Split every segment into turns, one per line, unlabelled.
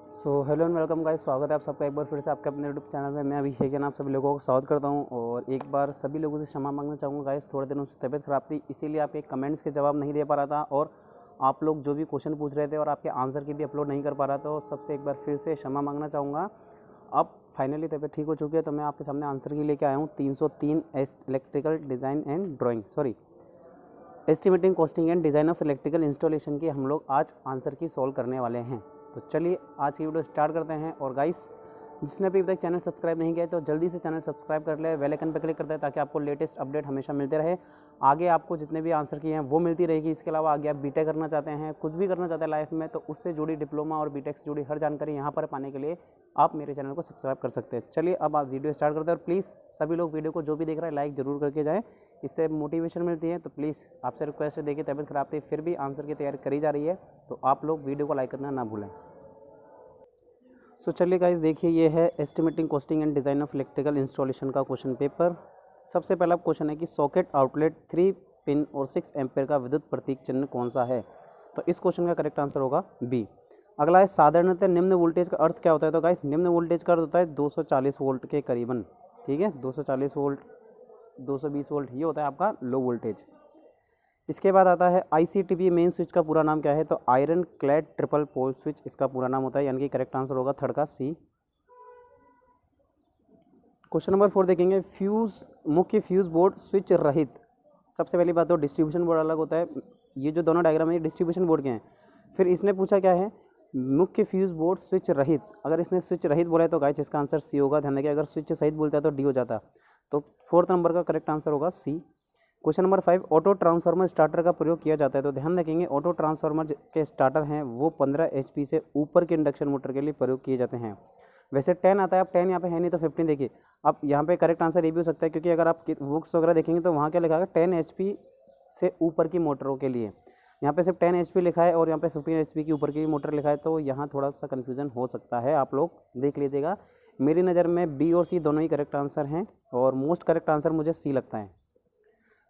Hello and welcome guys, स्वागत है आप सबका एक बार फिर से आपके अपने यूट्यूब चैनल में। मैं अभिषेक जैन आप सभी लोगों को स्वागत करता हूं और एक बार सभी लोगों से क्षमा मांगना चाहूँगा गाइस। थोड़े दिनों से तबीयत खराब थी, इसीलिए आपके कमेंट्स के जवाब नहीं दे पा रहा था और आप लोग जो भी क्वेश्चन पूछ रहे थे और आपके आंसर की भी अपलोड नहीं कर पा रहा था, तो सबसे एक बार फिर से क्षमा मांगना चाहूँगा। अब फाइनली तबीयत ठीक हो चुकी है, तो मैं आपके सामने आंसर की लेके आया हूँ 303 electrical design and drawing estimating costing and design of electrical installation की हम लोग आज आंसर की सॉल्व करने वाले हैं। तो चलिए आज की वीडियो स्टार्ट करते हैं। और गाइस, जिसने अभी तक चैनल सब्सक्राइब नहीं किया है तो जल्दी से चैनल सब्सक्राइब कर ले, बेल आइकन पर क्लिक कर दे ताकि आपको लेटेस्ट अपडेट हमेशा मिलते रहे। आगे आपको जितने भी आंसर किए हैं वो मिलती रहेगी। इसके अलावा आगे आप बीटेक करना चाहते हैं, कुछ भी करना चाहते हैं लाइफ में, तो उससे जुड़ी डिप्लोमा और बीटेक से जुड़ी हर जानकारी यहाँ पर पाने के लिए आप मेरे चैनल को सब्सक्राइब कर सकते हैं। चलिए अब आप वीडियो स्टार्ट करते हैं और प्लीज़ सभी लोग वीडियो को जो भी देख रहा है लाइक ज़रूर करके जाएँ, इससे मोटिवेशन मिलती है। तो प्लीज़ आपसे रिक्वेस्ट है, देखिए तबीयत खराब थी फिर भी आंसर की तैयारी करी जा रही है, तो आप लोग वीडियो को लाइक करना ना भूलें। चलिए गाइस, देखिए ये है estimating costing and design of electrical installation का क्वेश्चन पेपर। सबसे पहला क्वेश्चन है कि सॉकेट आउटलेट 3 पिन और 6 एम्पेयर का विद्युत प्रतीक चिन्ह कौन सा है। तो इस क्वेश्चन का करेक्ट आंसर होगा बी। अगला है साधारणतः निम्न वोल्टेज का अर्थ क्या होता है। तो गाइस, निम्न वोल्टेज का अर्थ होता है 240 वोल्ट के करीबन। ठीक है, 240 वोल्ट, 220 वोल्ट ये होता है आपका लो वोल्टेज। इसके बाद आता है ICTP मेन स्विच का पूरा नाम क्या है। तो ironclad triple pole switch इसका पूरा नाम होता है, यानी कि करेक्ट आंसर होगा थर्ड का सी। क्वेश्चन नंबर 4 देखेंगे, मुख्य फ्यूज बोर्ड स्विच रहित। सबसे पहली बात तो डिस्ट्रीब्यूशन बोर्ड अलग होता है, ये जो दोनों डायग्राम है ये डिस्ट्रीब्यूशन बोर्ड के हैं। फिर इसने पूछा क्या है, मुख्य फ्यूज बोर्ड स्विच रहित। अगर इसने स्विच रहित बोला है तो गाइस इसका आंसर सी होगा। ध्यान रखिए, अगर स्विच सहित बोलता है तो डी हो जाता। तो 4th नंबर का करेक्ट आंसर होगा C. Question number 5, auto transformer starter का प्रयोग किया जाता है। तो ध्यान रखेंगे, ऑटो ट्रांसफार्मर के स्टार्टर हैं वो 15 HP से ऊपर के इंडक्शन मोटर के लिए प्रयोग किए जाते हैं। वैसे 10 आता है, अब 10 यहाँ पे है नहीं तो 15 देखिए। अब यहाँ पे करेक्ट आंसर ये भी हो सकता है, क्योंकि अगर आप बुक्स वगैरह देखेंगे तो वहाँ क्या लिखा है 10 HP से ऊपर की मोटरों के लिए। यहाँ पे सिर्फ 10 HP लिखा है और यहाँ पे 15 HP की ऊपर की मोटर लिखा है, तो यहाँ थोड़ा सा कन्फ्यूजन हो सकता है, आप लोग देख लीजिएगा। मेरी नज़र में बी और सी दोनों ही करेक्ट आंसर हैं और मोस्ट करेक्ट आंसर मुझे सी लगता है।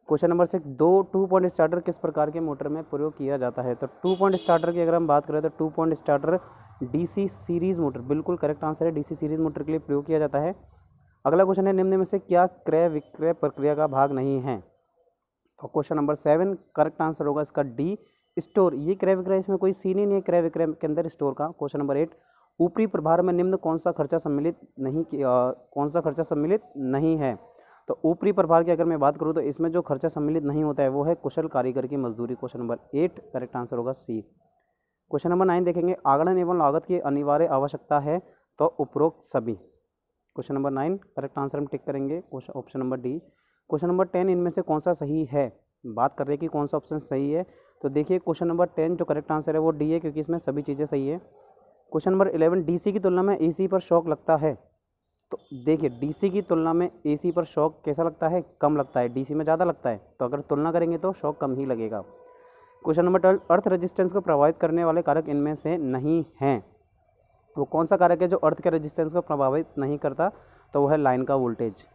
क्वेश्चन नंबर 6, 2 पॉइंट स्टार्टर किस प्रकार के मोटर में प्रयोग किया जाता है। तो 2 पॉइंट स्टार्टर की अगर हम बात करें तो 2 point starter DC series motor, बिल्कुल करेक्ट आंसर है, DC सीरीज़ मोटर के लिए प्रयोग किया जाता है। अगला क्वेश्चन है, निम्न में से क्या क्रय विक्रय प्रक्रिया का भाग नहीं है। तो क्वेश्चन नंबर 7 करेक्ट आंसर होगा इसका डी, स्टोर। ये क्रय विक्रय, इसमें कोई सीन ही नहीं है क्रय विक्रय के अंदर स्टोर का। क्वेश्चन नंबर 8, ऊपरी प्रभार में निम्न कौन सा खर्चा सम्मिलित नहीं है। तो ऊपरी प्रभार की अगर मैं बात करूं तो इसमें जो खर्चा सम्मिलित नहीं होता है वो है कुशल कारीगर की मजदूरी। क्वेश्चन नंबर 8 करेक्ट आंसर होगा सी। क्वेश्चन नंबर 9 देखेंगे, आगणन एवं लागत की अनिवार्य आवश्यकता है। तो उपरोक्त सभी। क्वेश्चन नंबर 9 करेक्ट आंसर हम टिक करेंगे, option number D. Question number 10 इनमें से कौन सा सही है। बात कर रहे हैं कि कौन सा ऑप्शन सही है, तो देखिए क्वेश्चन नंबर 10 जो करेक्ट आंसर है वो डी है, क्योंकि इसमें सभी चीज़ें सही है। क्वेश्चन नंबर 11, DC की तुलना में AC पर शॉक लगता है। तो देखिए DC की तुलना में AC पर शॉक कैसा लगता है, कम लगता है, DC में ज़्यादा लगता है, तो अगर तुलना करेंगे तो शॉक कम ही लगेगा। क्वेश्चन नंबर 12, अर्थ रेजिस्टेंस को प्रभावित करने वाले कारक इनमें से नहीं हैं। वो कौन सा कारक है जो अर्थ के रेजिस्टेंस को प्रभावित नहीं करता। तो वो है लाइन का वोल्टेज।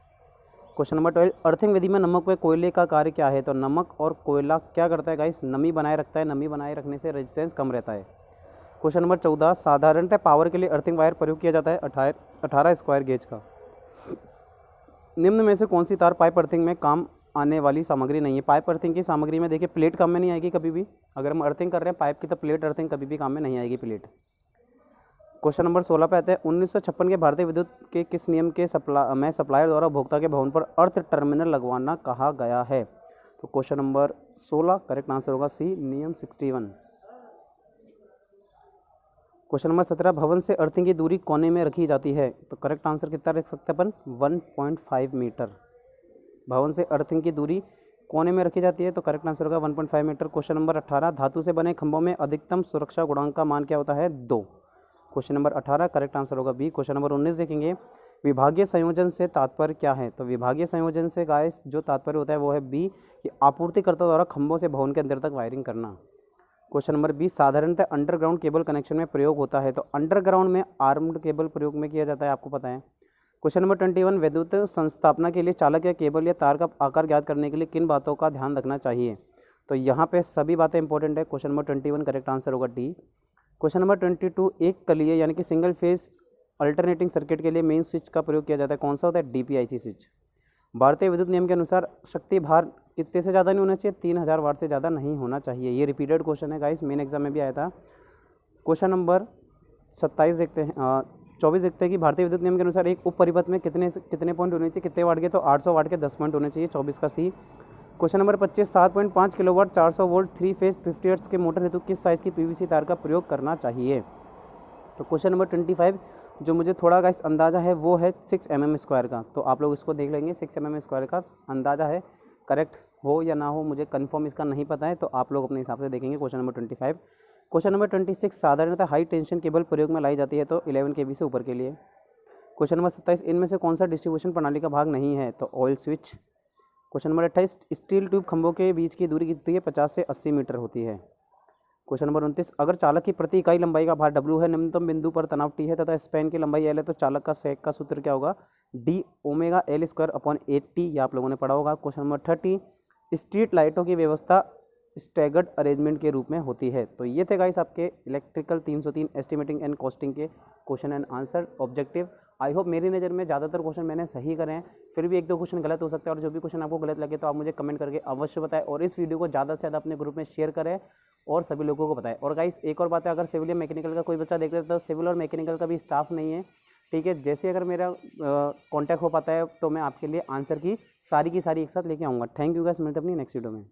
क्वेश्चन नंबर 12, अर्थिंग विधि में नमक व कोयले का कार्य क्या है। तो नमक और कोयला क्या करता है गाइस, नमी बनाए रखता है, नमी बनाए रखने से रेजिस्टेंस कम रहता है। क्वेश्चन नंबर 14, साधारणतः पावर के लिए अर्थिंग वायर प्रयोग किया जाता है 18 स्क्वायर गेज का। निम्न में से कौन सी तार पाइप अर्थिंग में काम आने वाली सामग्री नहीं है। पाइप अर्थिंग की सामग्री में देखिए प्लेट काम में नहीं आएगी कभी भी। अगर हम अर्थिंग कर रहे हैं पाइप की तो प्लेट अर्थिंग कभी भी काम में नहीं आएगी, प्लेट। क्वेश्चन नंबर 16 पे आता है, 1956 के भारतीय विद्युत के किस नियम के सप्लायर द्वारा उपभोक्ता के भवन पर अर्थ टर्मिनल लगवाना कहा गया है। तो क्वेश्चन नंबर 16 करेक्ट आंसर होगा सी, नियम 61। क्वेश्चन नंबर 17, भवन से अर्थिंग की दूरी कोने में रखी जाती है। तो करेक्ट आंसर कितना रख सकते हैं अपन, 1.5 मीटर। भवन से अर्थिंग की दूरी कोने में रखी जाती है, तो करेक्ट आंसर होगा 1.5 मीटर। क्वेश्चन नंबर 18, धातु से बने खंभों में अधिकतम सुरक्षा गुणांक का मान क्या होता है, 2। क्वेश्चन नंबर 18 करेक्ट आंसर होगा बी। क्वेश्चन नंबर 19 देखेंगे, विभागीय संयोजन से तात्पर्य क्या है। तो विभागीय संयोजन से गाइस जो तात्पर्य होता है वो है बी, कि आपूर्तिकर्ता द्वारा खंभों से भवन के अंदर तक वायरिंग करना। क्वेश्चन नंबर 20, साधारणतः अंडरग्राउंड केबल कनेक्शन में प्रयोग होता है। तो अंडरग्राउंड में आर्म्ड केबल प्रयोग में किया जाता है, आपको पता है। क्वेश्चन नंबर 21, विद्युत संस्थापना के लिए चालक या केबल या तार का आकार ज्ञात करने के लिए किन बातों का ध्यान रखना चाहिए। तो यहाँ पे सभी बातें इंपॉर्टेंट है। क्वेश्चन नंबर 21 करेक्ट आंसर होगा डी। क्वेश्चन नंबर 22, एक कलीय यानी कि सिंगल फेज अल्टरनेटिंग सर्किट के लिए मेन स्विच का प्रयोग किया जाता है, कौन सा होता है? डीपीआईसी स्विच। भारतीय विद्युत नियम के अनुसार शक्ति भार कितने से ज़्यादा नहीं होना चाहिए? 3000 वाट से ज़्यादा नहीं होना चाहिए। ये रिपीटेड क्वेश्चन है गाइस, मेन एग्जाम में भी आया था। क्वेश्चन नंबर 27 देखते हैं, 24 देखते हैं कि भारतीय विद्युत नियम के अनुसार एक उप परिपथ में कितने पॉइंट होने चाहिए, कितने वाट के? तो 800 वाट के 10 पॉइंट होने चाहिए, 24 का C. Question number 25, 7.5 kilowatt 400 volt 3 phase 50 hertz के मोटर हेतु किस साइज़ की पीवीसी तार का प्रयोग करना चाहिए? तो क्वेश्चन नंबर 25 जो मुझे थोड़ा गाइस अंदाज़ा है वो है 6 mm स्क्वायर का, तो आप लोग इसको देख लेंगे। 6 mm स्क्वायर का अंदाज़ा है, करेक्ट हो या ना हो मुझे कंफर्म इसका नहीं पता है, तो आप लोग अपने हिसाब से देखेंगे। Question number 25। क्वेश्चन नंबर 26, साधारणतः हाई टेंशन केबल प्रयोग में लाई जाती है, तो 11 kV से ऊपर के लिए। क्वेश्चन नंबर 27, इनमें से कौन सा डिस्ट्रीब्यूशन प्रणाली का भाग नहीं है? तो oil switch. Question number 28, steel tube खंभों के बीच की दूरी कितनी है? 50 से 80 मीटर होती है। क्वेश्चन नंबर 29, अगर चालक की प्रति इकाई लंबाई का भार W है, निम्नतम बिंदु पर तनाव T है तथा स्पैन की लंबाई L है, तो चालक का सेक का सूत्र क्या होगा? D omega L square upon 8T, ये आप लोगों ने पढ़ा होगा। क्वेश्चन नंबर 30, स्ट्रीट लाइटों की व्यवस्था स्टैगर्ड अरेंजमेंट के रूप में होती है। तो ये थे गाइस आपके इलेक्ट्रिकल 303 एस्टिमेटिंग एंड कॉस्टिंग के question and answer objective. I hope मेरी नज़र में ज़्यादातर क्वेश्चन मैंने सही करे हैं, फिर भी एक दो क्वेश्चन गलत हो सकते हैं, और जो भी क्वेश्चन आपको गलत लगे तो आप मुझे कमेंट करके अवश्य बताएं, और इस वीडियो को ज़्यादा से ज़्यादा अपने ग्रुप में शेयर करें और सभी लोगों को बताएं। और गाइस एक और बात है, अगर सिविल या मैकेनिकल का कोई बच्चा देख रहे हो तो सिविल और मैकेनिकल का भी स्टाफ नहीं है, ठीक है? जैसे अगर मेरा कांटेक्ट हो पाता है तो मैं आपके लिए आंसर की सारी एक साथ लेके आऊँगा। थैंक यू गाइस, मिलते हैं अपनी नेक्स्ट वीडियो में।